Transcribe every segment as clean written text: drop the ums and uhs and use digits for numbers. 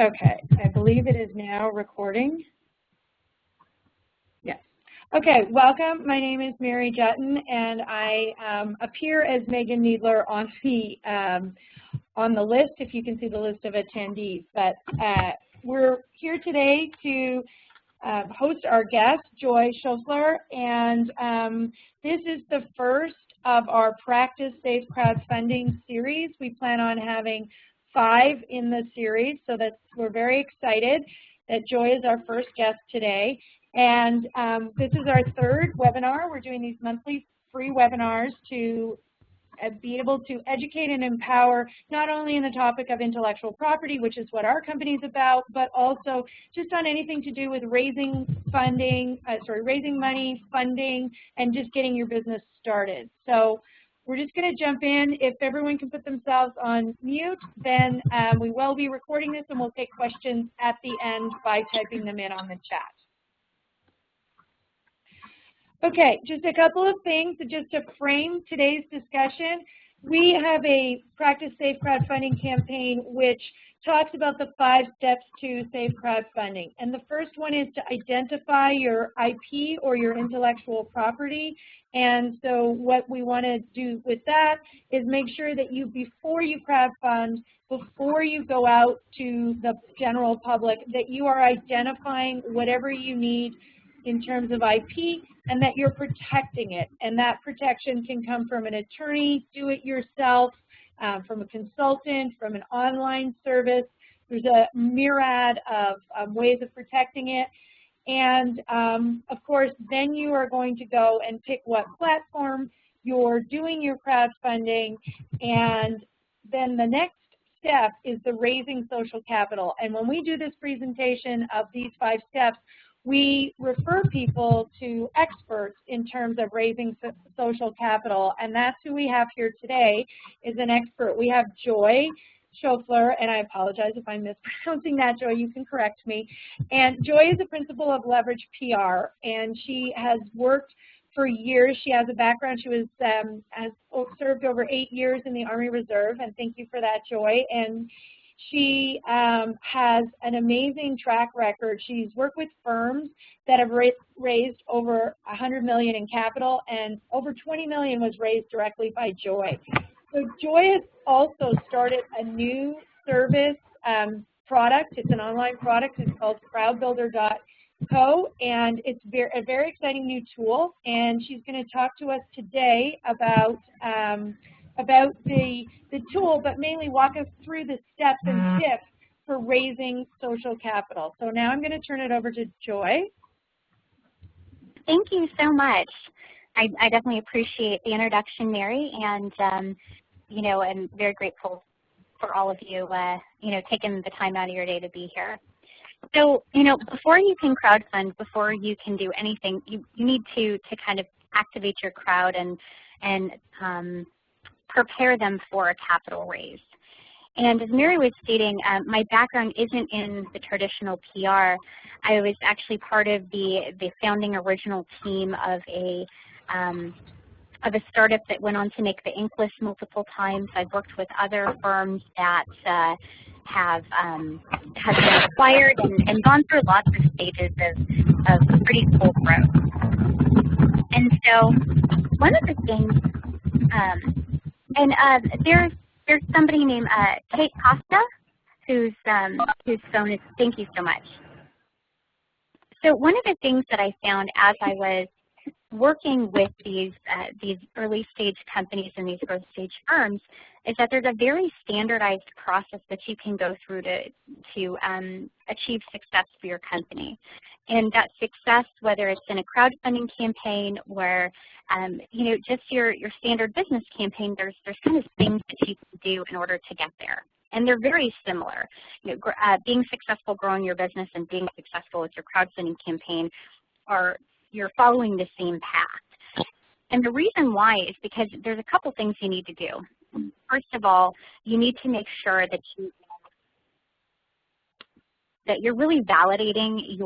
Okay, I believe it is now recording. Yes. Okay, welcome. My name is Mary Jutton, and I appear as Megan Needler on the list, if you can see the list of attendees. But we're here today to host our guest, Joy Schoffler, and this is the first of our Practice Safe Crowdfunding series. We plan on having 5 in the series, so we're very excited that Joy is our first guest today. And this is our 3rd webinar. We're doing these monthly free webinars to be able to educate and empower not only in the topic of intellectual property, which is what our company is about, but also just on anything to do with raising money, funding, and just getting your business started. So we're just going to jump in. If everyone can put themselves on mute, then we will be recording this, and we'll take questions at the end by typing them in on the chat. Okay, just a couple of things just to frame today's discussion. We have a Practice Safe Crowdfunding campaign which talks about the 5 steps to safe crowdfunding. And the first one is to identify your IP or your intellectual property. And so what we want to do with that is make sure that before you crowdfund, before you go out to the general public, that you are identifying whatever you need in terms of IP, and that you're protecting it. And that protection can come from an attorney, do it yourself, from a consultant, from an online service. There's a myriad of ways of protecting it. And of course, then you are going to go and pick what platform you're doing your crowdfunding. And then the next step is the raising social capital. And when we do this presentation of these 5 steps, we refer people to experts in terms of raising social capital, and that's who we have here today is an expert. We have Joy Schoffler, and I apologize if I'm mispronouncing that, Joy, you can correct me. And Joy is the principal of Leverage PR, and she has worked for years. She has a background. She has served over 8 years in the Army Reserve, and thank you for that, Joy. And she has an amazing track record. She's worked with firms that have raised over $100 million in capital, and over $20 million was raised directly by Joy. So Joy has also started a new service product. It's an online product. It's called crowdbuilder.co, and it's a very exciting new tool. And she's going to talk to us today about the tool, but mainly walk us through the steps and tips for raising social capital. So now I'm going to turn it over to Joy. Thank you so much. I definitely appreciate the introduction, Mary, and I'm very grateful for all of you, taking the time out of your day to be here. So, before you can crowdfund, before you can do anything, you need to kind of activate your crowd and prepare them for a capital raise. And as Mary was stating, my background isn't in the traditional PR. I was actually part of the founding original team of a startup that went on to make the ink list multiple times. I've worked with other firms that have been acquired and gone through lots of stages of pretty cool growth. And so one of the things, there's somebody named Kate Costa whose phone is, thank you so much. So one of the things that I found as I was working with these early stage companies and these growth stage firms is that there's a very standardized process that you can go through to achieve success for your company. And that success, whether it's in a crowdfunding campaign or just your standard business campaign, there's kind of things that you can do in order to get there. And they're very similar. Being successful growing your business and being successful with your crowdfunding campaign you're following the same path. And the reason why is because there's a couple things you need to do. First of all, you need to make sure that you're really validating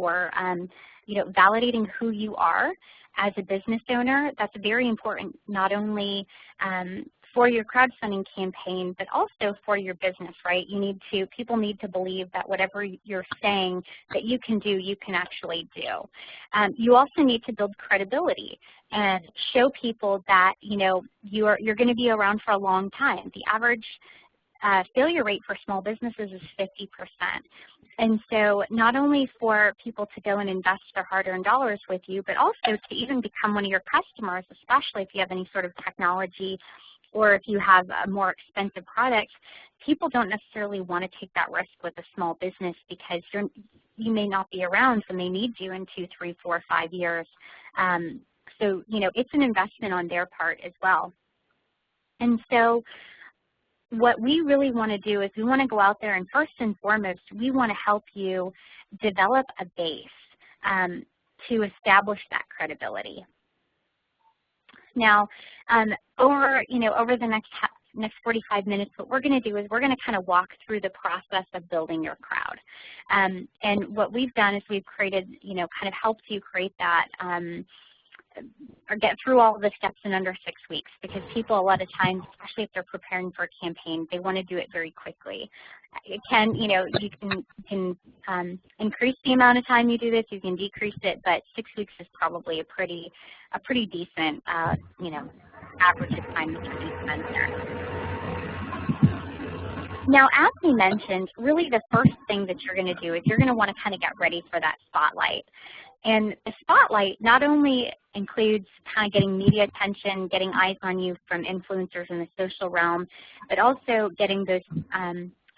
validating who you are as a business owner. That's very important, not only for your crowdfunding campaign, but also for your business, right? People need to believe that whatever you're saying that you can do, you can actually do. You also need to build credibility and show people that, you're going to be around for a long time. The average failure rate for small businesses is 50%. And so not only for people to go and invest their hard-earned dollars with you, but also to even become one of your customers, especially if you have any sort of technology or if you have a more expensive product, people don't necessarily want to take that risk with a small business because you may not be around when they need you in 2, 3, 4, 5 years. So, it's an investment on their part as well. And so what we really want to do is we want to go out there and first and foremost, we want to help you develop a base to establish that credibility. Now, over the next 45 minutes, what we're going to do is we're going to kind of walk through the process of building your crowd. And what we've done is we've created, kind of helped you create that or get through all of the steps in under 6 weeks, because people a lot of times, especially if they're preparing for a campaign, they want to do it very quickly. It can, you can increase the amount of time you do this, you can decrease it, but 6 weeks is probably a pretty decent, average of time that you can spend there. Now, as we mentioned, really the first thing that you're going to do is you're going to want to kind of get ready for that spotlight. And the spotlight not only includes kind of getting media attention, getting eyes on you from influencers in the social realm, but also getting those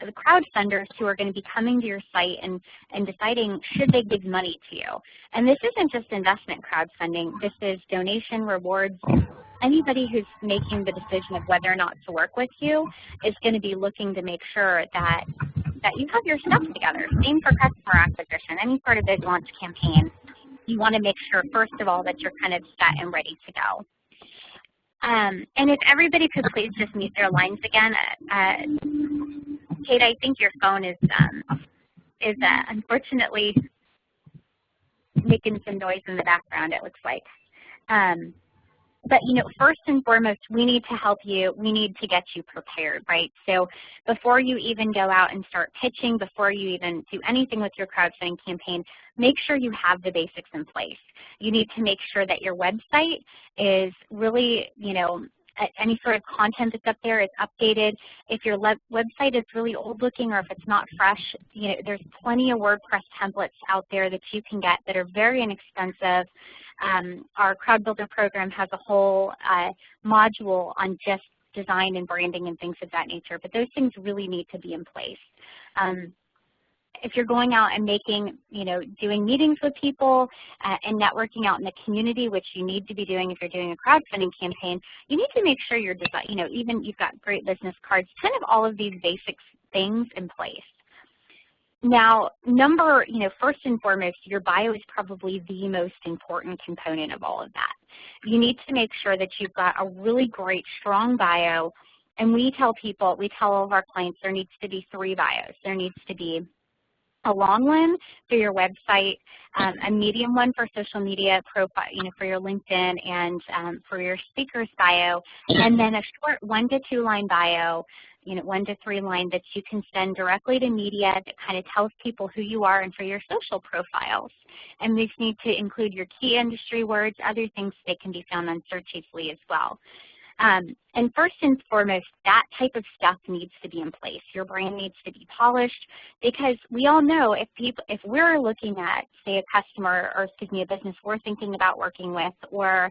the crowdfunders who are going to be coming to your site and deciding should they give money to you. And this isn't just investment crowdfunding. This is donation, rewards. Anybody who's making the decision of whether or not to work with you is going to be looking to make sure that you have your stuff together. Same for customer acquisition. Any sort of big launch campaign, you want to make sure, first of all, that you're kind of set and ready to go. And if everybody could please just mute their lines again. Kate, I think your phone is unfortunately making some noise in the background, it looks like. But, first and foremost, we need to help you. We need to get you prepared, right? So before you even go out and start pitching, before you even do anything with your crowdfunding campaign, make sure you have the basics in place. You need to make sure that your website is really, any sort of content that's up there is updated. If your website is really old looking or if it's not fresh, there's plenty of WordPress templates out there that you can get that are very inexpensive. Our Crowd Builder program has a whole module on just design and branding and things of that nature, but those things really need to be in place. If you're going out and making, doing meetings with people and networking out in the community, which you need to be doing if you're doing a crowdfunding campaign, you need to make sure you're, even you've got great business cards, kind of all of these basic things in place. Now, first and foremost, your bio is probably the most important component of all of that. You need to make sure that you've got a really great, strong bio. And we tell all of our clients there needs to be 3 bios. There needs to be a long one for your website, a medium one for social media profile, for your LinkedIn and for your speaker's bio, and then a short 1 to 2 line bio, 1 to 3 line that you can send directly to media that kind of tells people who you are and for your social profiles. And these need to include your key industry words, other things that can be found on Search easily as well. And first and foremost, that type of stuff needs to be in place. Your brand needs to be polished, because we all know if we're looking at, say, a customer or, a business we're thinking about working with, or,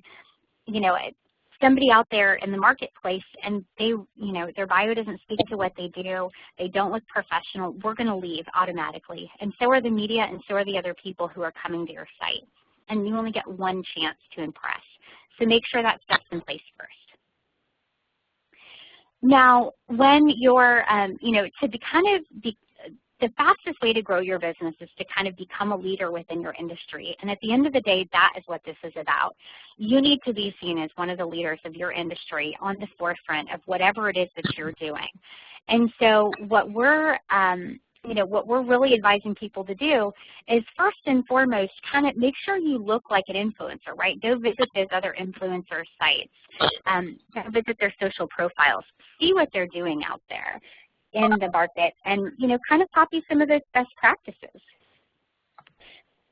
somebody out there in the marketplace and their bio doesn't speak to what they do, they don't look professional, we're going to leave automatically. And so are the media, and so are the other people who are coming to your site. And you only get one chance to impress. So make sure that stuff's in place first. Now, when you're, the fastest way to grow your business is to kind of become a leader within your industry. And at the end of the day, that is what this is about. You need to be seen as one of the leaders of your industry on the forefront of whatever it is that you're doing. And so what we're what we're really advising people to do is first and foremost kind of make sure you look like an influencer, right? Go visit those other influencer sites. Go visit their social profiles. See what they're doing out there in the market and, kind of copy some of those best practices.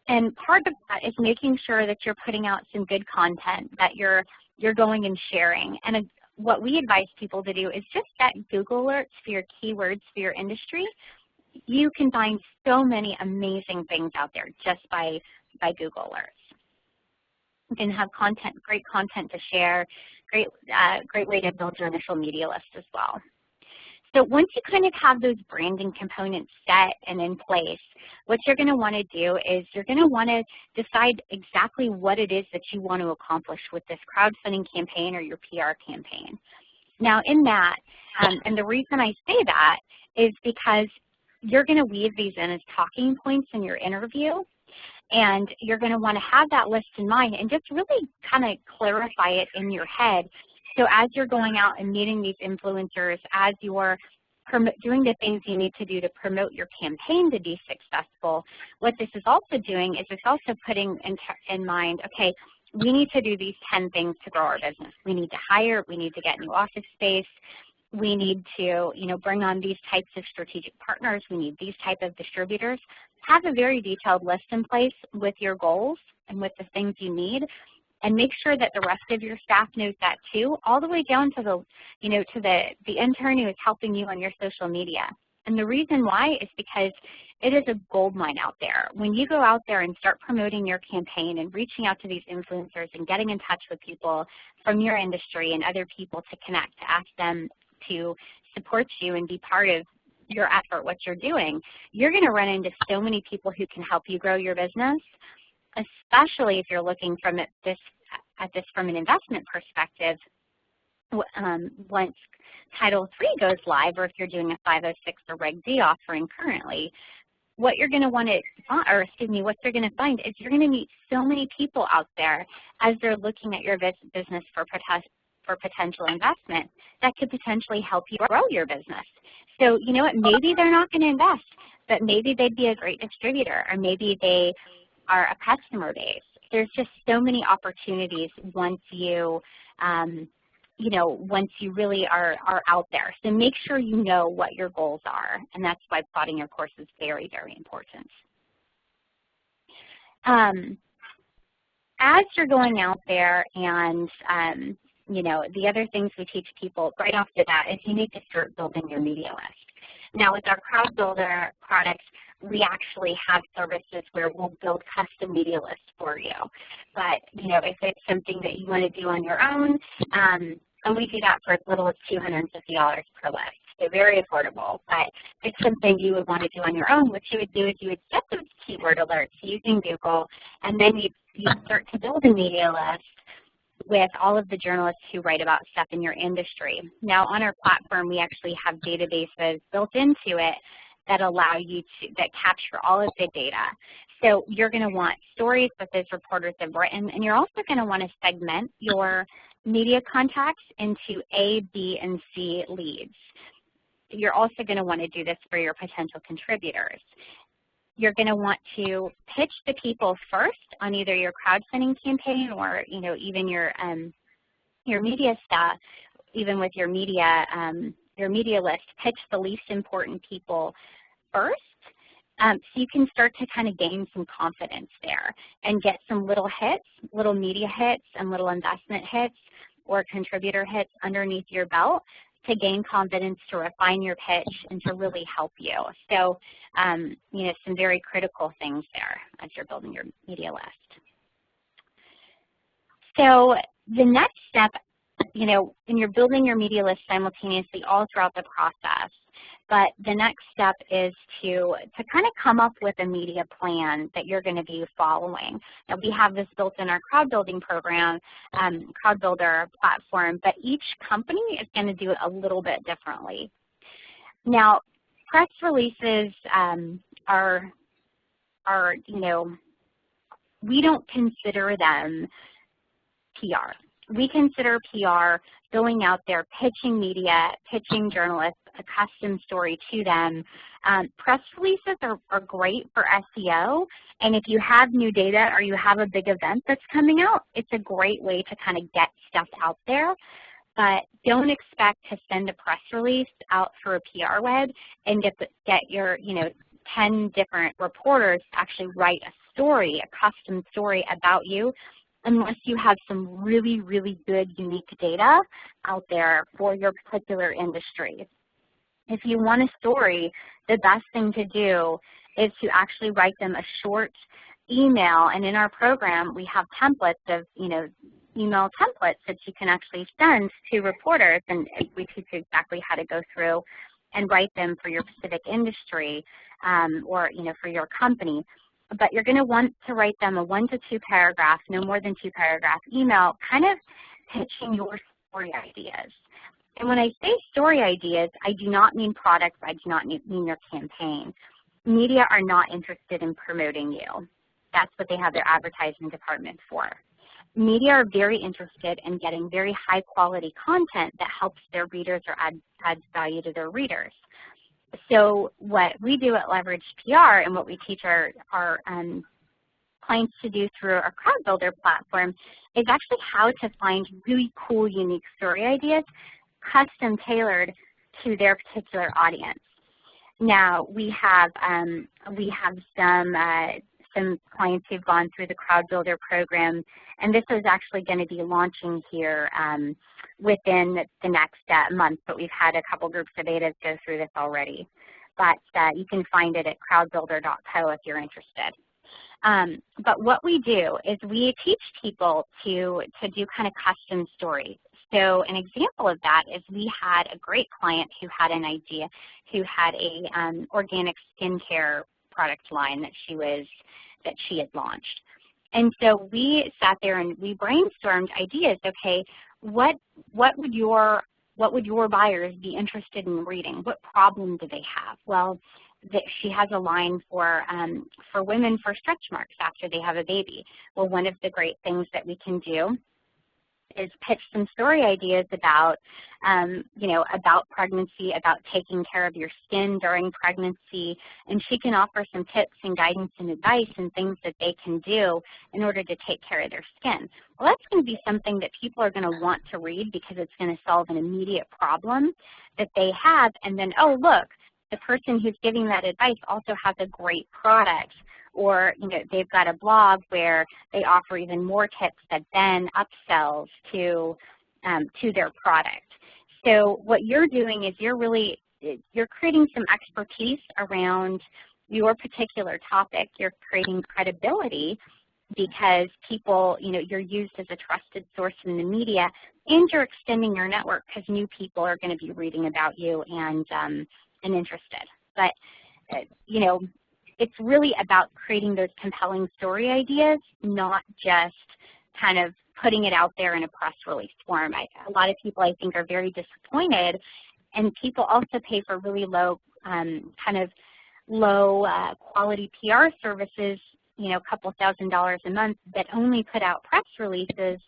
And part of that is making sure that you're putting out some good content that you're going and sharing. And what we advise people to do is just set Google alerts for your keywords for your industry. You can find so many amazing things out there just by Google alerts. You can have great content to share, great way to build your initial media list as well. So once you kind of have those branding components set and in place, what you're going to want to do is you're going to want to decide exactly what it is that you want to accomplish with this crowdfunding campaign or your PR campaign. Now in that, and the reason I say that is because you're going to weave these in as talking points in your interview, and you're going to want to have that list in mind and just really kind of clarify it in your head. So as you're going out and meeting these influencers, as you're doing the things you need to do to promote your campaign to be successful, what this is also doing is it's also putting in mind, okay, we need to do these 10 things to grow our business. We need to hire, we need to get new office space, we need to, bring on these types of strategic partners. We need these type of distributors. Have a very detailed list in place with your goals and with the things you need, and make sure that the rest of your staff knows that too, all the way down to the intern who is helping you on your social media. And the reason why is because it is a gold mine out there. When you go out there and start promoting your campaign and reaching out to these influencers and getting in touch with people from your industry and other people to connect, to ask them to support you and be part of your effort, what you're doing, you're going to run into so many people who can help you grow your business, especially if you're looking at this from an investment perspective. Once Title III goes live, or if you're doing a 506 or Reg D offering currently, what you're going to want to, what you're going to find is you're going to meet so many people out there as they're looking at your business for potential investment that could potentially help you grow your business. So you know what, maybe they're not going to invest, but maybe they'd be a great distributor, or maybe they are a customer base. There's just so many opportunities once you, once you really are out there. So make sure you know what your goals are, and that's why plotting your course is very, very important. As you're going out there and the other things we teach people right off the bat is you need to start building your media list. Now with our Crowd Builder products, we actually have services where we'll build custom media lists for you. But if it's something that you want to do on your own, and we do that for as little as $250 per list. So very affordable. But if it's something you would want to do on your own, what you would do is you would set those keyword alerts using Google, and then you start to build a media list with all of the journalists who write about stuff in your industry. Now on our platform, we actually have databases built into it that allow you that capture all of the data. So you're going to want stories that those reporters have written, and you're also going to want to segment your media contacts into A, B, and C leads. You're also going to want to do this for your potential contributors. You're going to want to pitch the people first on either your crowdfunding campaign or even your media stuff. Even with your media list, pitch the least important people first, so you can start to kind of gain some confidence there and get some little hits, little media hits and little investment hits or contributor hits underneath your belt to gain confidence, to refine your pitch, and to really help you. So, some very critical things there as you're building your media list. So the next step, when you're building your media list simultaneously all throughout the process, but the next step is to kind of come up with a media plan that you're going to be following. Now we have this built in our crowd building program, crowd builder platform, but each company is going to do it a little bit differently. Now press releases are we don't consider them PR. We consider PR going out there, pitching media, pitching journalists a custom story to them. Press releases are great for SEO, and if you have new data or you have a big event that's coming out, it's a great way to kind of get stuff out there. But don't expect to send a press release out through a PR web and get your 10 different reporters to actually write a story, a custom story about you, unless you have some really, really good unique data out there for your particular industry. If you want a story, the best thing to do is to actually write them a short email, and in our program we have templates of email templates that you can actually send to reporters, and we teach you exactly how to go through and write them for your specific industry or for your company. But you're going to want to write them a 1 to 2 paragraph, no more than 2 paragraph email, kind of pitching your story ideas. And when I say story ideas, I do not mean products, I do not mean your campaign. Media are not interested in promoting you. That's what they have their advertising department for. Media are very interested in getting very high quality content that helps their readers or adds value to their readers. So what we do at Leverage PR and what we teach our clients to do through our Crowd Builder platform is actually how to find really cool, unique story ideas custom tailored to their particular audience. Now we have some clients who've gone through the Crowd Builder program, and this is actually going to be launching here within the next month, but we've had a couple groups of betas go through this already. But you can find it at crowdbuilder.co if you're interested. But what we do is we teach people to do kind of custom stories. So an example of that is we had a great client who had an idea, who had a organic skincare product line that she had launched. And so we sat there and we brainstormed ideas. Okay, what would your buyers be interested in reading? What problem do they have? Well, she has a line for women for stretch marks after they have a baby. Well, one of the great things that we can do is pitch some story ideas about, about pregnancy, about taking care of your skin during pregnancy, and she can offer some tips and guidance and advice and things that they can do in order to take care of their skin. Well, that's going to be something that people are going to want to read because it's going to solve an immediate problem that they have, and then, oh, look, the person who's giving that advice also has a great product, or they've got a blog where they offer even more tips that then upsells to their product. So what you're doing is you're creating some expertise around your particular topic. You're creating credibility because people, you're used as a trusted source in the media, and you're extending your network because new people are going to be reading about you and interested. But it's really about creating those compelling story ideas, not just kind of putting it out there in a press release form. A lot of people, I think, are very disappointed, and people also pay for really low quality PR services, a couple $1,000s a month that only put out press releases.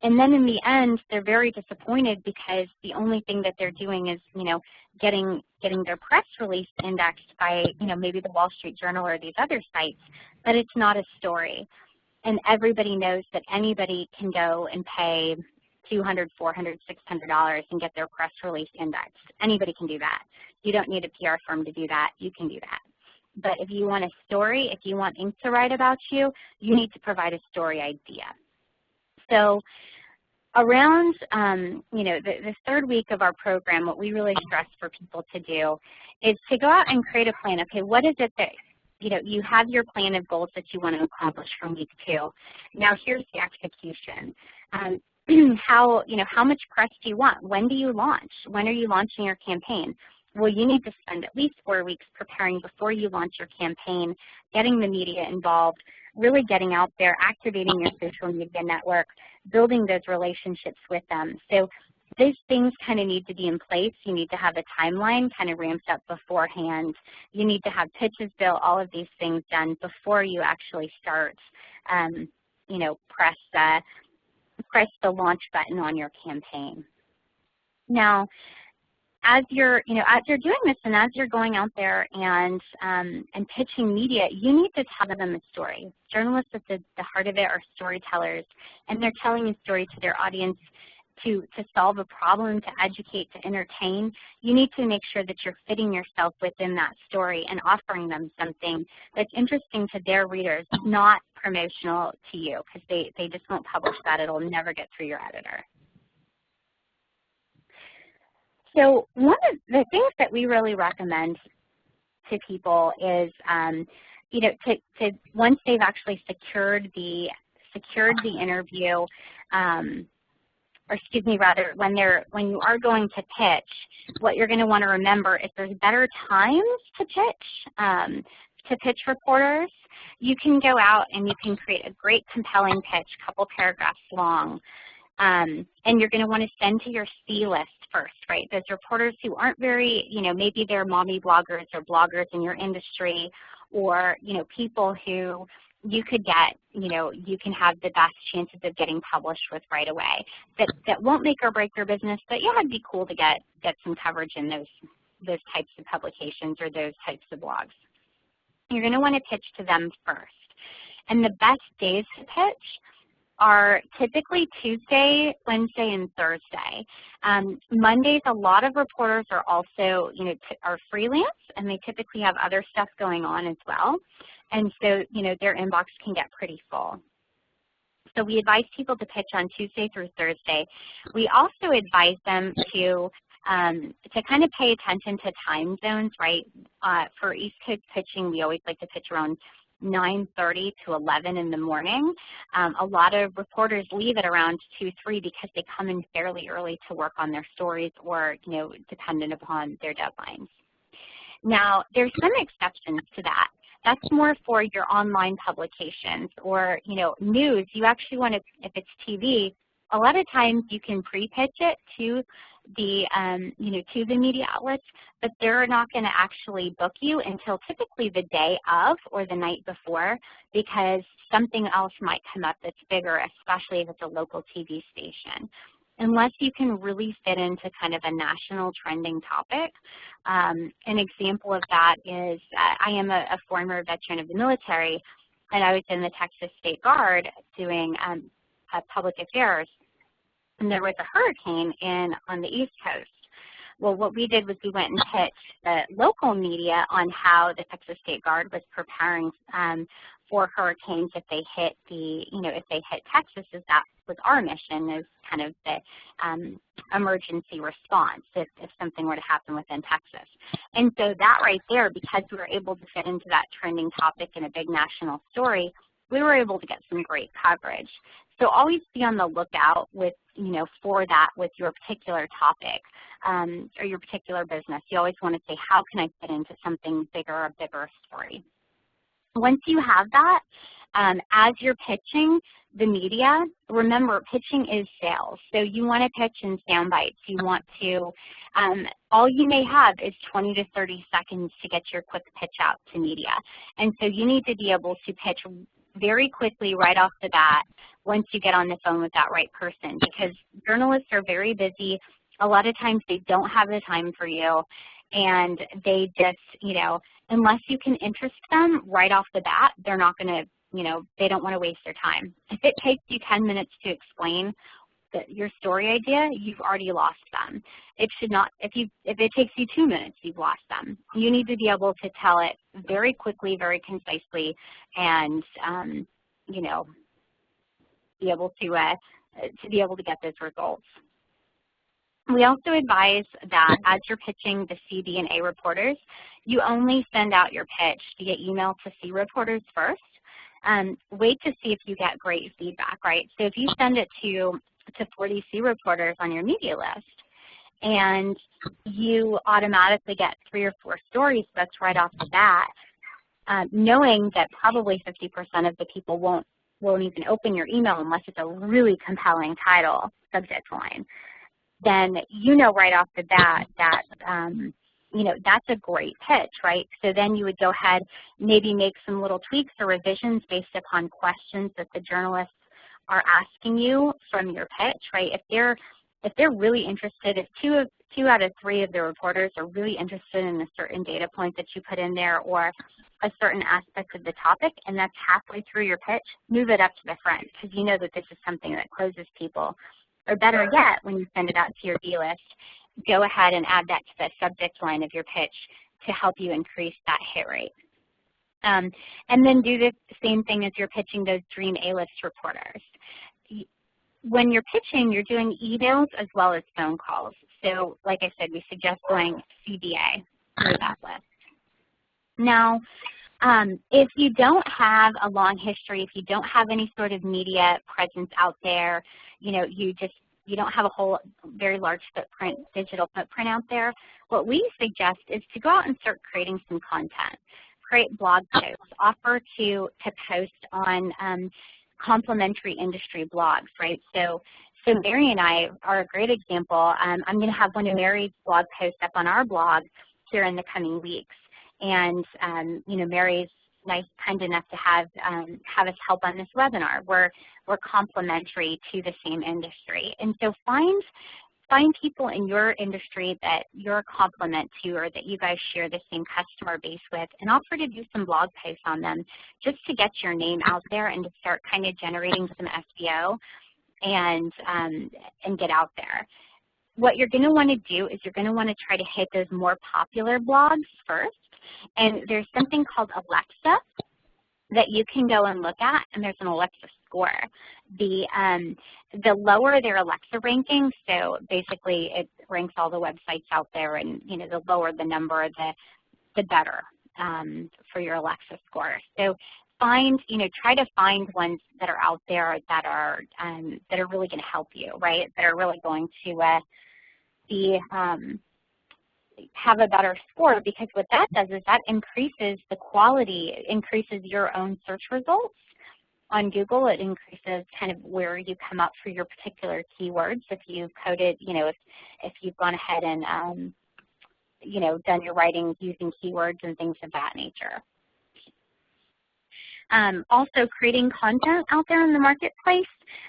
And then in the end, they're very disappointed because the only thing that they're doing is, getting their press release indexed by, maybe the Wall Street Journal or these other sites, but it's not a story. And everybody knows that anybody can go and pay $200, $400, $600 and get their press release indexed. Anybody can do that. You don't need a PR firm to do that. You can do that. But if you want a story, if you want ink to write about you, you need to provide a story idea. So around, the third week of our program, what we really stress for people to do is to go out and create a plan. Okay, what is it that, you have your plan of goals that you want to accomplish from week 2. Now here's the execution. How much press do you want? When do you launch? When are you launching your campaign? Well, you need to spend at least 4 weeks preparing before you launch your campaign, getting the media involved, really getting out there, activating your social media network, building those relationships with them. So these things kind of need to be in place. You need to have a timeline kind of ramped up beforehand. You need to have pitches built, all of these things done before you actually start, press the launch button on your campaign. Now, as you're doing this and as you're going out there and pitching media, you need to tell them a story. Journalists at the heart of it are storytellers, and they're telling a story to their audience to solve a problem, to educate, to entertain. You need to make sure that you're fitting yourself within that story and offering them something that's interesting to their readers, not promotional to you, because they just won't publish that. It'll never get through your editor. So one of the things that we really recommend to people is, to once they've actually secured the interview, or excuse me, rather, when you are going to pitch, what you're going to want to remember is there's better times to pitch reporters. You can go out and you can create a great compelling pitch, a couple paragraphs long, and you're going to want to send to your C list first, right? Those reporters who aren't very, maybe they're mommy bloggers or bloggers in your industry, or, people who you could get, you can have the best chances of getting published with right away. That won't make or break your business, but yeah, it'd be cool to get some coverage in those types of publications or those types of blogs. You're going to want to pitch to them first. And the best days to pitch are typically Tuesday, Wednesday, and Thursday. Mondays, a lot of reporters are also, are freelance, and they typically have other stuff going on as well. And so, their inbox can get pretty full. So we advise people to pitch on Tuesday through Thursday. We also advise them to kind of pay attention to time zones, right? For East Coast pitching, we always like to pitch around 9:30 to 11 in the morning. A lot of reporters leave at around 2, 3 because they come in fairly early to work on their stories, or, dependent upon their deadlines. Now, there's some exceptions to that. That's more for your online publications or, news. You actually want to, if it's TV, a lot of times you can pre-pitch it to the, to the media outlets, but they're not going to actually book you until typically the day of or the night before, because something else might come up that's bigger, especially if it's a local TV station. Unless you can really fit into kind of a national trending topic. An example of that is I am a former veteran of the military, and I was in the Texas State Guard doing public affairs, and there was a hurricane on the East Coast. Well, what we did was we went and pitched the local media on how the Texas State Guard was preparing for hurricanes if they hit if they hit Texas, as that was our mission, as kind of the emergency response if something were to happen within Texas. And so that right there, because we were able to fit into that trending topic in a big national story, we were able to get some great coverage. So always be on the lookout with, for that with your particular topic or your particular business. You always want to say, how can I fit into something bigger, a bigger story? Once you have that, as you're pitching the media, remember, pitching is sales. So you want to pitch in sound bites. You want to, all you may have is 20 to 30 seconds to get your quick pitch out to media. And so you need to be able to pitch very quickly right off the bat once you get on the phone with that right person, because journalists are very busy. A lot of times they don't have the time for you, and they just, unless you can interest them right off the bat, they're not going to, they don't want to waste their time. If it takes you 10 minutes to explain your story idea, you've already lost them. It should not, if it takes you 2 minutes, you've lost them. You need to be able to tell it very quickly, very concisely, and, be able to get those results. We also advise that as you're pitching the C, B, and A reporters, you only send out your pitch via email to C reporters first. Wait to see if you get great feedback, right? So if you send it to 40 C reporters on your media list, and you automatically get 3 or 4 stories, that's right off the bat, knowing that probably 50% of the people won't even open your email unless it's a really compelling title, subject line, then right off the bat that, that's a great pitch, right? So then you would go ahead, maybe make some little tweaks or revisions based upon questions that the journalists are asking you from your pitch, right? If they're if they're really interested, if two out of three of the reporters are really interested in a certain data point that you put in there or a certain aspect of the topic, and that's halfway through your pitch, move it up to the front because you know that this is something that closes people. Or better yet, when you send it out to your B-list, go ahead and add that to the subject line of your pitch to help you increase that hit rate. And then do the same thing as you're pitching those dream A-list reporters. When you're pitching, you're doing emails as well as phone calls. So like I said, we suggest going CBA for that list. Now, if you don't have a long history, if you don't have any sort of media presence out there, you know, you don't have a whole very large footprint, digital footprint out there, what we suggest is to go out and start creating some content. Create blog posts, offer to post on complementary industry blogs, right? So Mary and I are a great example. I'm going to have one of Mary's blog posts up on our blog here in the coming weeks. And, you know, Mary's kind enough to have us help on this webinar. We're complementary to the same industry. And so find people in your industry that you're a complement to or that you guys share the same customer base with and offer to do some blog posts on them just to get your name out there and to start kind of generating some SEO and get out there. What you're going to want to do is you're going to want to try to hit those more popular blogs first. And there's something called Alexa that you can go and look at, and there's an Alexa score. The lower their Alexa ranking, so basically it ranks all the websites out there, and you know, the lower the number, the better for your Alexa score. So try to find ones that are out there that are really going to help you, right? That are really going to have a better score, because what that does is that increases the quality, it increases your own search results on Google. It increases kind of where you come up for your particular keywords. If you've coded, you know, if you've gone ahead and, you know, done your writing using keywords and things of that nature. Also, creating content out there in the marketplace.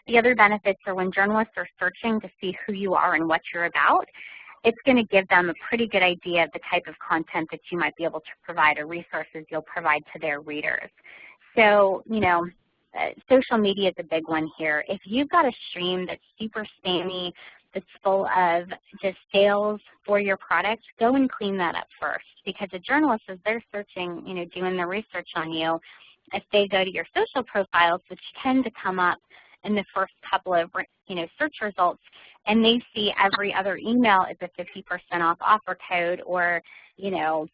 The other benefits are when journalists are searching to see who you are and what you're about, it's going to give them a pretty good idea of the type of content that you might be able to provide or resources you'll provide to their readers. So, you know, social media is a big one here. If you've got a stream that's super spammy, that's full of just sales for your product, go and clean that up first, because a journalist, as they're searching, you know, doing their research on you, if they go to your social profiles, which tend to come up in the first couple of, you know, search results, and they see every other email is a 50% off offer code, or, you know,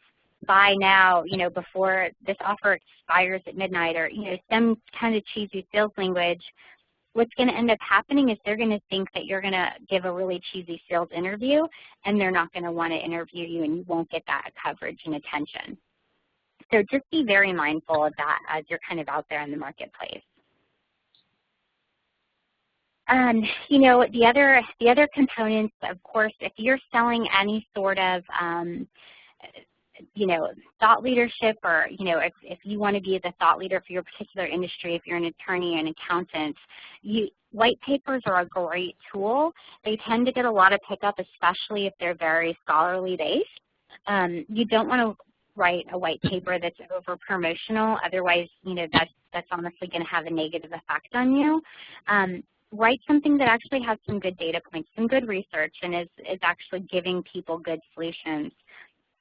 buy now, you know, before this offer expires at midnight, or, you know, some kind of cheesy sales language, what's going to end up happening is they're going to think that you're going to give a really cheesy sales interview, and they're not going to want to interview you, and you won't get that coverage and attention. So just be very mindful of that as you're kind of out there in the marketplace. You know, the other components, of course, if you're selling any sort of, you know, thought leadership, or, you know, if you want to be the thought leader for your particular industry, if you're an attorney or an accountant, white papers are a great tool. They tend to get a lot of pickup, especially if they're very scholarly based. You don't want to write a white paper that's over promotional, otherwise, you know, that's honestly going to have a negative effect on you. Write something that actually has some good data points, some good research, and is actually giving people good solutions.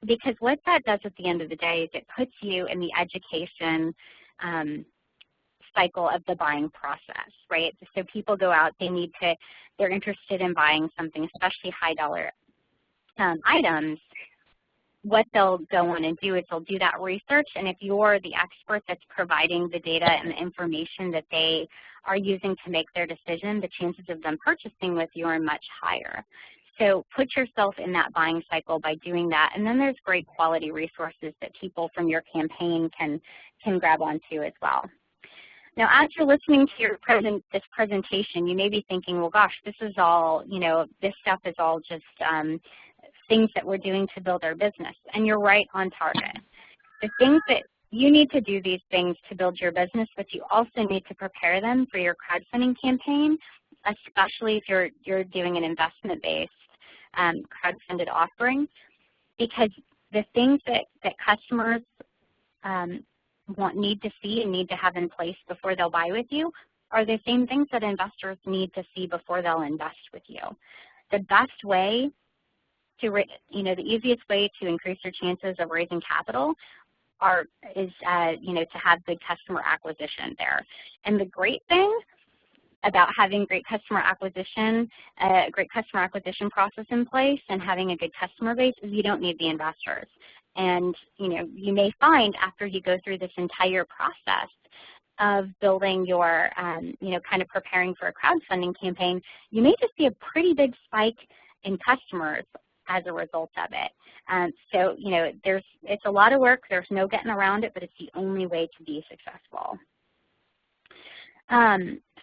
Because what that does at the end of the day is it puts you in the education cycle of the buying process, right? So people go out, they're interested in buying something, especially high dollar items. What they'll go on and do is they'll do that research, and if you're the expert that's providing the data and the information that they are using to make their decision, the chances of them purchasing with you are much higher. So put yourself in that buying cycle by doing that, and then there's great quality resources that people from your campaign can grab onto as well. Now, as you're listening to this presentation, you may be thinking, well, gosh, this is all, you know, this stuff is all just things that we're doing to build our business, and you're right on target. The things that you need to do these things to build your business, but you also need to prepare them for your crowdfunding campaign, especially if you're doing an investment-based crowdfunded offering, because the things that customers need to see and need to have in place before they'll buy with you are the same things that investors need to see before they'll invest with you. The best way to, the easiest way to increase your chances of raising capital is to have good customer acquisition there. And the great thing about having great customer acquisition process in place and having a good customer base is you don't need the investors. And you may find after you go through this entire process of building your, kind of preparing for a crowdfunding campaign, you may just see a pretty big spike in customers as a result of it. So, it's a lot of work. There's no getting around it, but it's the only way to be successful.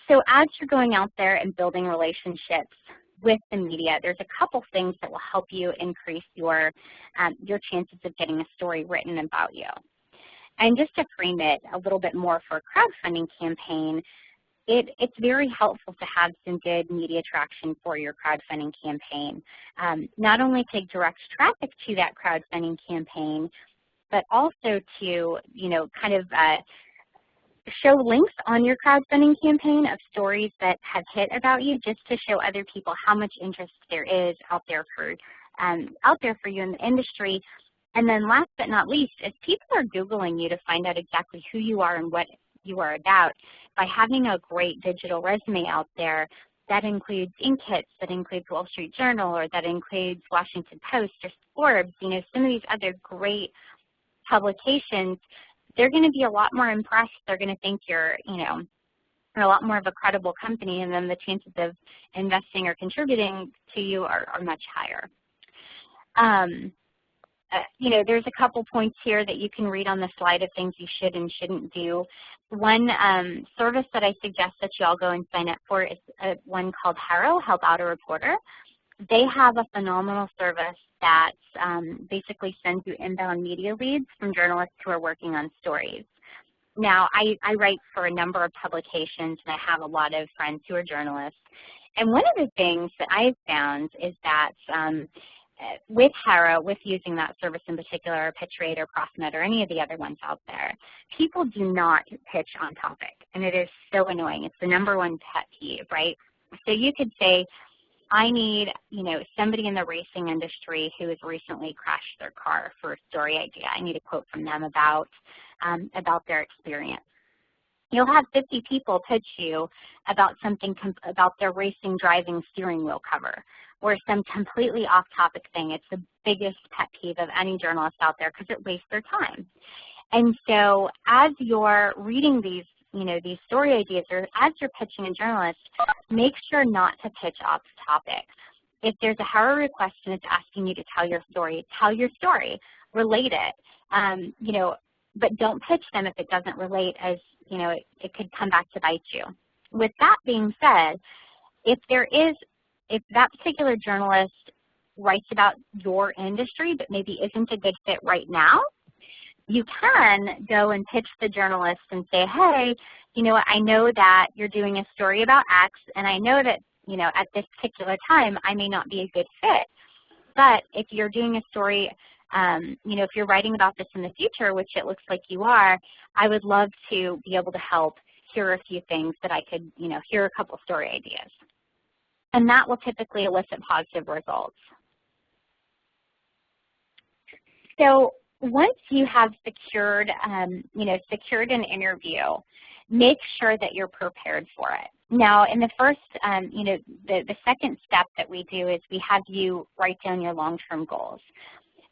So as you're going out there and building relationships with the media, there's a couple things that will help you increase your chances of getting a story written about you. And just to frame it a little bit more for a crowdfunding campaign, it's very helpful to have some good media traction for your crowdfunding campaign. Not only to direct traffic to that crowdfunding campaign, but also to, show links on your crowdfunding campaign of stories that have hit about you, just to show other people how much interest there is out there for you in the industry. And then last but not least, if people are Googling you to find out exactly who you are and what you are about, by having a great digital resume out there that includes ink hits, that includes Wall Street Journal, or that includes Washington Post or Forbes, some of these other great publications, they're going to be a lot more impressed. They're going to think you're a lot more of a credible company, and then the chances of investing or contributing to you are much higher. There's a couple points here that you can read on the slide of things you should and shouldn't do. One service that I suggest that you all go and sign up for is one called HARO, Help Out a Reporter. They have a phenomenal service that basically sends you inbound media leads from journalists who are working on stories. Now, I write for a number of publications, and I have a lot of friends who are journalists. And one of the things that I've found is that with HARO, with using that service in particular, or PitchRate or ProfNet or any of the other ones out there, people do not pitch on topic, and it is so annoying. It's the #1 pet peeve, right? So you could say, I need, somebody in the racing industry who has recently crashed their car for a story idea. I need a quote from them about their experience. You'll have 50 people pitch you about something about their racing driving steering wheel cover, or some completely off-topic thing. It's the biggest pet peeve of any journalist out there because it wastes their time. And so as you're reading these story ideas, or as you're pitching a journalist, make sure not to pitch off topic. If there's a HARO request and it's asking you to tell your story, relate it. But don't pitch them if it doesn't relate, as it could come back to bite you. With that being said, if that particular journalist writes about your industry but maybe isn't a good fit right now, you can go and pitch the journalist and say, hey, I know that you're doing a story about X, and I know that, at this particular time, I may not be a good fit. But if you're doing a story, if you're writing about this in the future, which it looks like you are, I would love to be able to help. Here are a few things that I could, here are a couple story ideas. And that will typically elicit positive results. So once you have secured, secured an interview, make sure that you're prepared for it. Now, in the first, the second step that we do is we have you write down your long-term goals.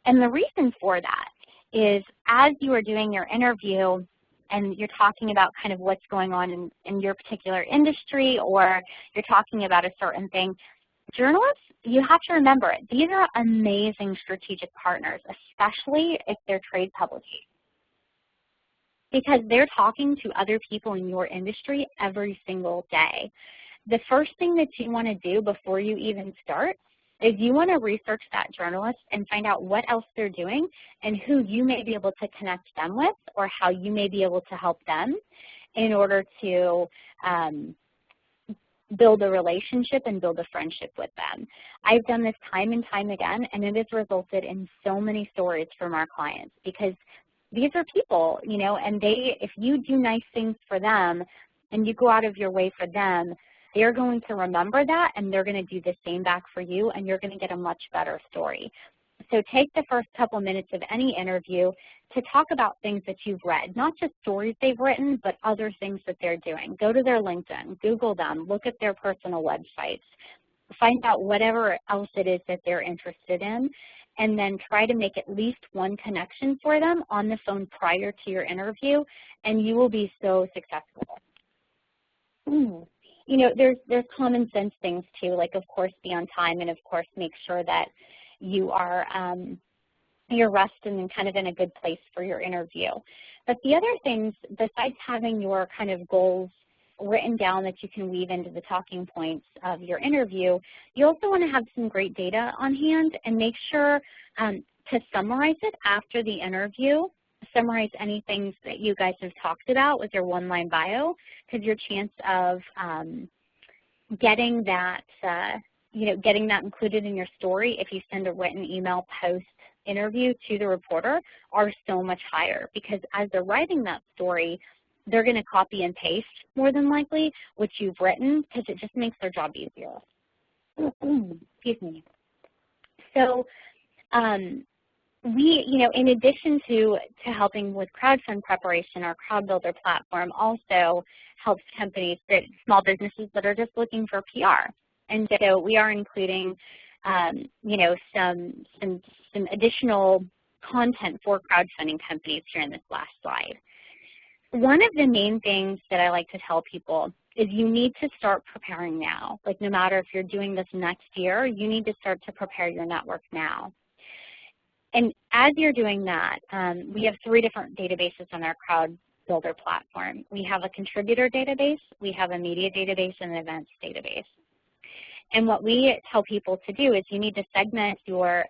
And the reason for that is as you are doing your interview and you're talking about kind of what's going on in your particular industry, or you're talking about a certain thing, journalists, you have to remember, these are amazing strategic partners, especially if they're trade publications, because they're talking to other people in your industry every single day. The first thing that you want to do before you even start is you want to research that journalist and find out what else they're doing and who you may be able to connect them with, or how you may be able to help them in order to build a relationship and build a friendship with them. I've done this time and time again, and it has resulted in so many stories from our clients, because these are people, you know, and if you do nice things for them and you go out of your way for them, they're going to remember that, and they're going to do the same back for you, and you're going to get a much better story. So take the first couple minutes of any interview to talk about things that you've read, not just stories they've written, but other things that they're doing. Go to their LinkedIn, Google them, look at their personal websites, find out whatever else it is that they're interested in, and then try to make at least one connection for them on the phone prior to your interview, and you will be so successful. You know, there's common sense things too, like of course be on time, and of course make sure that you are you're rested and kind of in a good place for your interview. But the other things, besides having your kind of goals written down that you can weave into the talking points of your interview, you also want to have some great data on hand, and make sure to summarize it after the interview. Summarize any things that you guys have talked about with your one-line bio, because your chance of getting that getting that included in your story if you send a written email post-interview to the reporter are so much higher, because as they're writing that story, they're going to copy and paste more than likely what you've written, because it just makes their job easier. Excuse me. So we, you know, in addition to helping with crowdfund preparation, our Crowd Builder platform also helps companies, small businesses that are just looking for PR. And so we are including, you know, some additional content for crowdfunding companies here in this last slide. One of the main things that I like to tell people is you need to start preparing now. Like, no matter if you're doing this next year, you need to start to prepare your network now. And as you're doing that, we have 3 different databases on our Crowd Builder platform. We have a contributor database, we have a media database, and an events database. And what we tell people to do is you need to segment your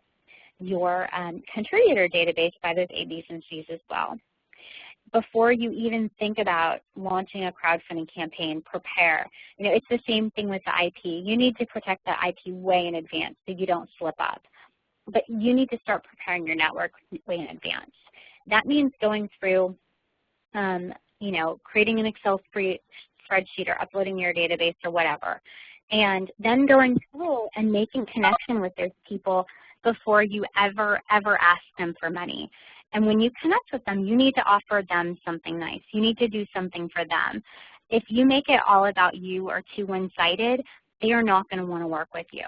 contributor database by those A, B's, and C's as well. Before you even think about launching a crowdfunding campaign, prepare. You know, it's the same thing with the IP. You need to protect that IP way in advance so you don't slip up. But you need to start preparing your network way in advance. That means going through, you know, creating an Excel spreadsheet or uploading your database or whatever, and then going through and making connection with those people before you ever ask them for money. And when you connect with them, you need to offer them something nice. You need to do something for them. If you make it all about you or too one-sided, they are not going to want to work with you.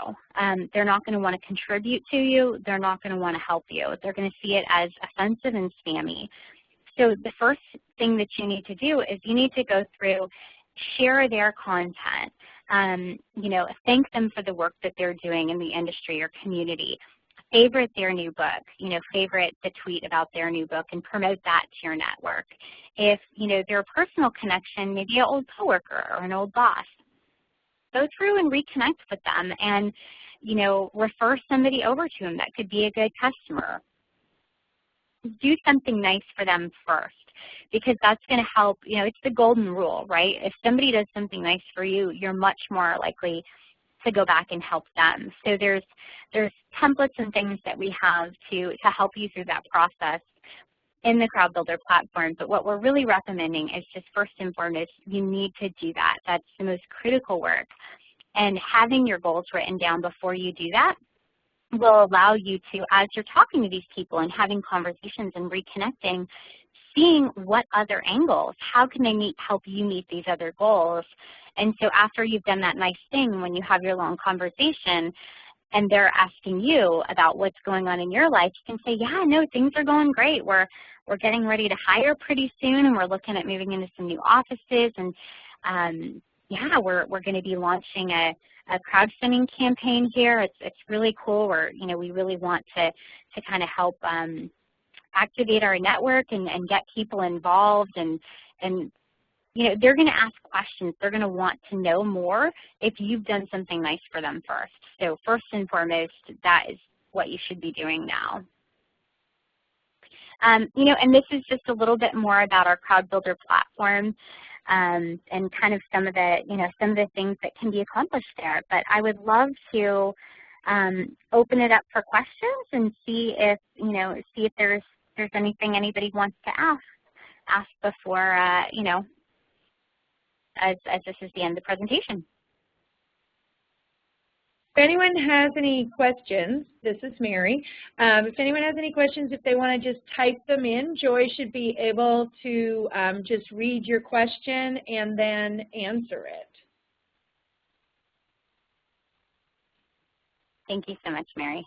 They're not going to want to contribute to you. They're not going to want to help you. They're going to see it as offensive and spammy. So the first thing that you need to do is you need to go through, share their content, you know, thank them for the work that they're doing in the industry or community. Favorite their new book, you know, favorite the tweet about their new book and promote that to your network. If, you know, they're a personal connection, maybe an old coworker or an old boss, go through and reconnect with them and, you know, refer somebody over to them that could be a good customer. Do something nice for them first, because that's going to help. You know, it's the golden rule, right? If somebody does something nice for you, you're much more likely to go back and help them. So there's templates and things that we have to help you through that process in the Crowd Builder platform. But what we're really recommending is just first and foremost, you need to do that. That's the most critical work. And having your goals written down before you do that will allow you to, as you're talking to these people and having conversations and reconnecting, seeing what other angles, how can they help you meet these other goals. And so after you've done that nice thing, when you have your long conversation and they're asking you about what's going on in your life, you can say, yeah, no, things are going great. We're getting ready to hire pretty soon, and we're looking at moving into some new offices. And yeah, we're going to be launching a crowdfunding campaign here. It's really cool. We really want to kind of help activate our network and get people involved, and you know, they're going to ask questions. They're going to want to know more if you've done something nice for them first. So first and foremost, that is what you should be doing now. You know, and this is just a little bit more about our Crowd Builder platform. and kind of some of the things that can be accomplished there. But I would love to open it up for questions and see if there's anything anybody wants to ask before as this is the end of the presentation. If anyone has any questions, this is Mary. If anyone has any questions, if they want to just type them in, Joy should be able to just read your question and then answer it. Thank you so much, Mary.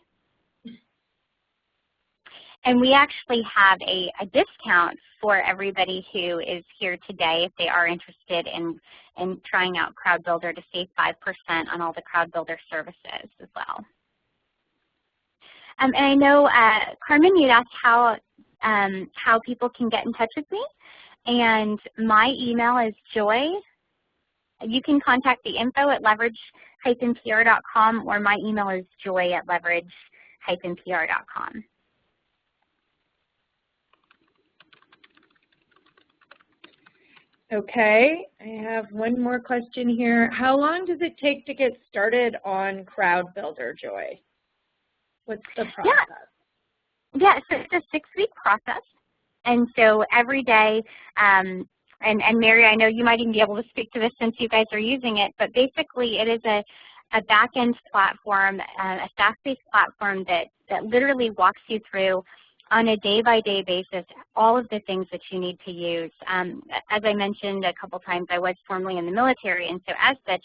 And we actually have a discount for everybody who is here today if they are interested in trying out CrowdBuilder to save 5% on all the CrowdBuilder services as well. And I know, Carmen, you'd asked how people can get in touch with me. And my email is joy. You can contact the info at leverage-pr.com, or my email is joy@leverage-pr.com. Okay, I have one more question here. How long does it take to get started on CrowdBuilder, Joy? What's the process? Yeah, so it's a 6-week process. And so every day, and Mary, I know you might even be able to speak to this since you guys are using it, but basically it is a back-end platform, a SaaS-based platform that literally walks you through on a day-by-day basis all of the things that you need to use. As I mentioned a couple times, I was formerly in the military, and so as such,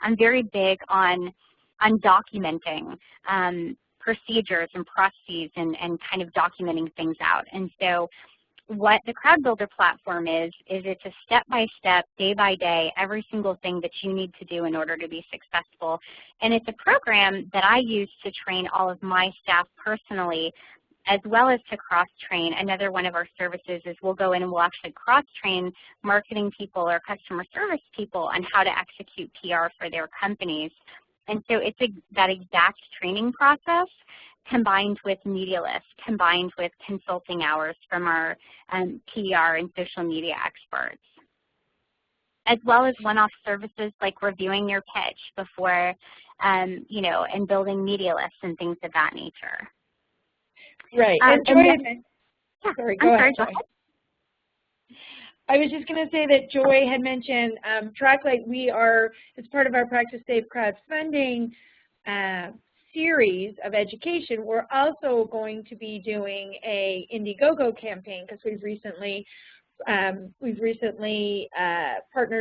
I'm very big on documenting procedures and processes and kind of documenting things out. And so what the CrowdBuilder platform is it's a step-by-step, day-by-day, every single thing that you need to do in order to be successful. And it's a program that I use to train all of my staff personally, as well as to cross-train. Another one of our services is we'll go in and we'll actually cross-train marketing people or customer service people on how to execute PR for their companies. And so it's that exact training process combined with media lists, combined with consulting hours from our PR and social media experts, as well as one-off services like reviewing your pitch before, and building media lists and things of that nature. Right. And Joy, yeah, sorry, go ahead. I was just going to say that Joy had mentioned TrackLight. We are, as part of our Practice Safe crowdfunding series of education, we're also going to be doing a Indiegogo campaign because we've recently partnered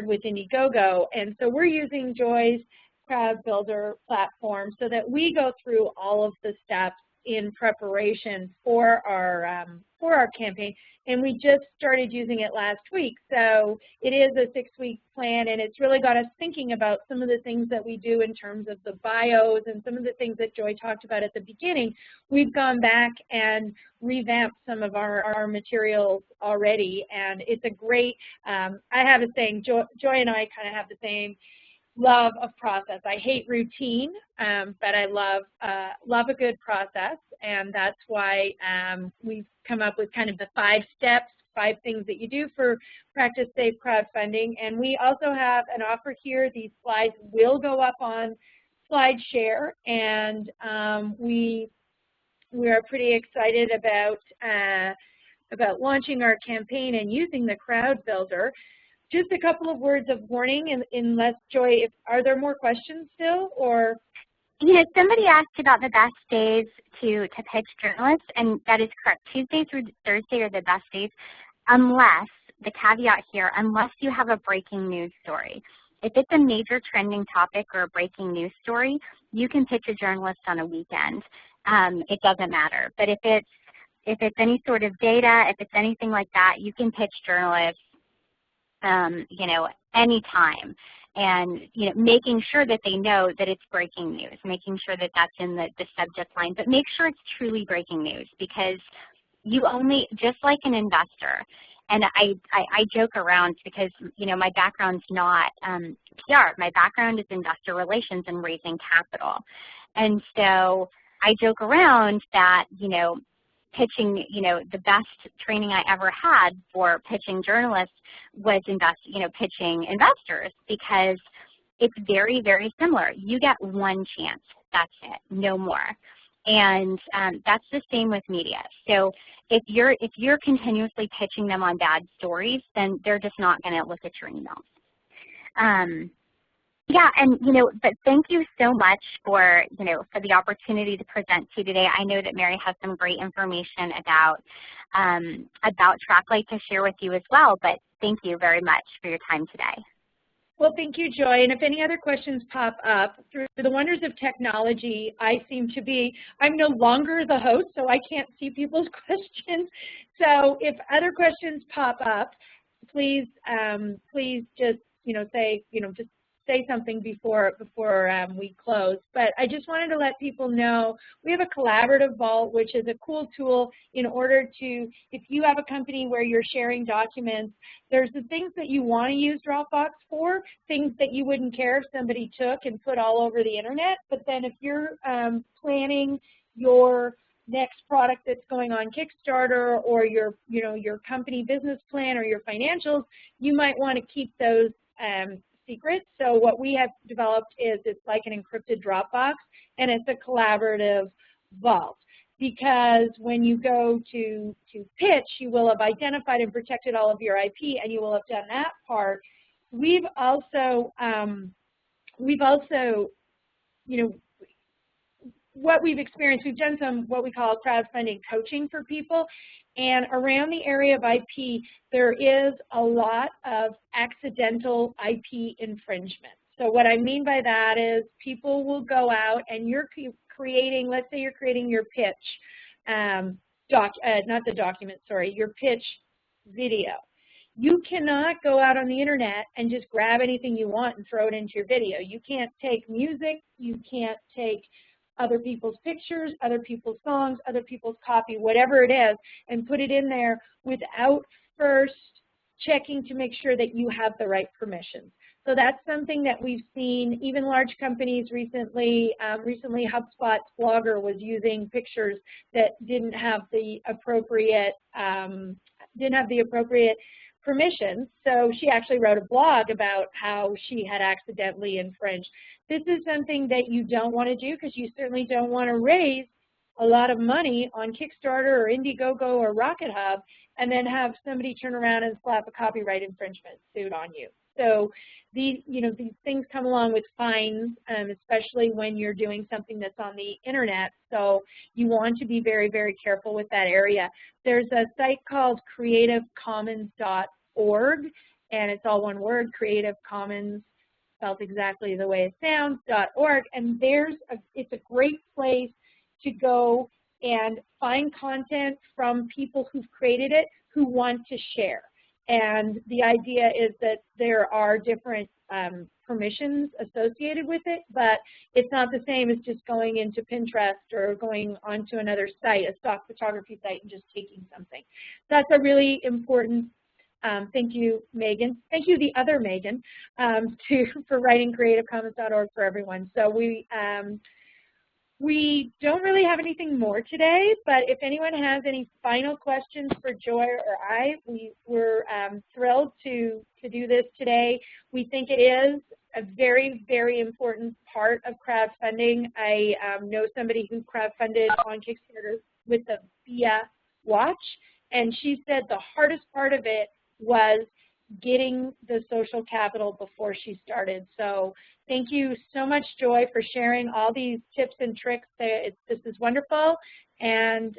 with Indiegogo, and so we're using Joy's CrowdBuilder platform so that we go through all of the steps in preparation for our campaign, and we just started using it last week. So it is a 6-week plan, and it's really got us thinking about some of the things that we do in terms of the bios and some of the things that Joy talked about at the beginning. We've gone back and revamped some of our materials already, and it's a great, I have a saying, Joy and I kind of have the same love of process. I hate routine, but I love a good process, and that's why we've come up with kind of the 5 steps, 5 things that you do for Practice Safe crowdfunding. And we also have an offer here. These slides will go up on SlideShare, and we are pretty excited about launching our campaign and using the CrowdBuilder. Just a couple of words of warning, unless, Joy, are there more questions still, or? Somebody asked about the best days to pitch journalists, and that is correct. Tuesday through Thursday are the best days, unless, the caveat here, unless you have a breaking news story. If it's a major trending topic or a breaking news story, you can pitch a journalist on a weekend. It doesn't matter. But if it's any sort of data, if it's anything like that, you can pitch journalists anytime, and making sure that they know that it's breaking news, making sure that that's in the subject line, but make sure it's truly breaking news, because you only, just like an investor, and I joke around because my background's not PR, my background is investor relations and raising capital, and so I joke around that pitching, the best training I ever had for pitching journalists was pitching investors, because it's very, very similar. You get one chance. That's it, no more. And that's the same with media. So if you're continuously pitching them on bad stories, then they're just not going to look at your emails. Yeah, and but thank you so much for for the opportunity to present to you today. I know that Mary has some great information about TrackLight to share with you as well. But thank you very much for your time today. Well, thank you, Joy. And if any other questions pop up, through the wonders of technology, I'm no longer the host, so I can't see people's questions. So if other questions pop up, please just say something before we close. But I just wanted to let people know we have a collaborative vault, which is a cool tool in order to, if you have a company where you're sharing documents, there's the things that you want to use Dropbox for, things that you wouldn't care if somebody took and put all over the internet. But then if you're planning your next product that's going on Kickstarter, or your company business plan or your financials, you might want to keep those secret. So what we have developed is it's like an encrypted Dropbox, and it's a collaborative vault, because when you go to pitch, you will have identified and protected all of your IP, and you will have done that part. We've also what we've experienced, we've done some what we call crowdfunding coaching for people, and around the area of IP, there is a lot of accidental IP infringement. So what I mean by that is people will go out and you're creating, let's say you're creating your pitch, your pitch video. You cannot go out on the internet and just grab anything you want and throw it into your video. You can't take music, you can't take other people's pictures, other people's songs, other people's copy, whatever it is, and put it in there without first checking to make sure that you have the right permissions. So that's something that we've seen, even large companies recently. Recently, HubSpot's blogger was using pictures that didn't have the appropriate permissions. So she actually wrote a blog about how she had accidentally infringed. This is something that you don't want to do, because you certainly don't want to raise a lot of money on Kickstarter or Indiegogo or Rocket Hub and then have somebody turn around and slap a copyright infringement suit on you. So these things come along with fines, especially when you're doing something that's on the internet. So you want to be very, very careful with that area. There's a site called creativecommons.org, and it's all one word, Creative Commons, spelled exactly the way it sounds, .org, and it's a great place to go and find content from people who've created it who want to share. And the idea is that there are different permissions associated with it, but it's not the same as just going into Pinterest or going onto another site, a stock photography site, and just taking something. That's a really important thank you, Megan. Thank you, the other Megan, for writing creativecommons.org for everyone. So we don't really have anything more today, but if anyone has any final questions for Joy or I, we're thrilled to do this today. We think it is a very, very important part of crowdfunding. I know somebody who crowdfunded on Kickstarter with the VIA watch, and she said the hardest part of it was getting the social capital before she started. So thank you so much, Joy, for sharing all these tips and tricks. This is wonderful, and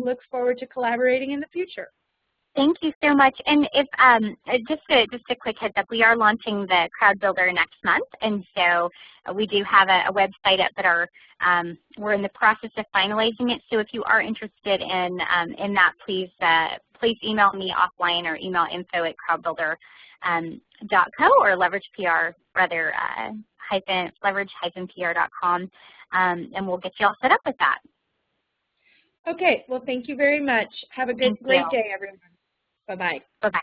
look forward to collaborating in the future. Thank you so much. And if just a quick heads up, we are launching the Crowd Builder next month, and so we do have a website up that we're in the process of finalizing it. So if you are interested in that, please email me offline or email info@crowdbuilder.co or leverage-pr.com, and we'll get you all set up with that. Okay. Well, thank you very much. Have a great day, everyone. Bye-bye. Bye-bye.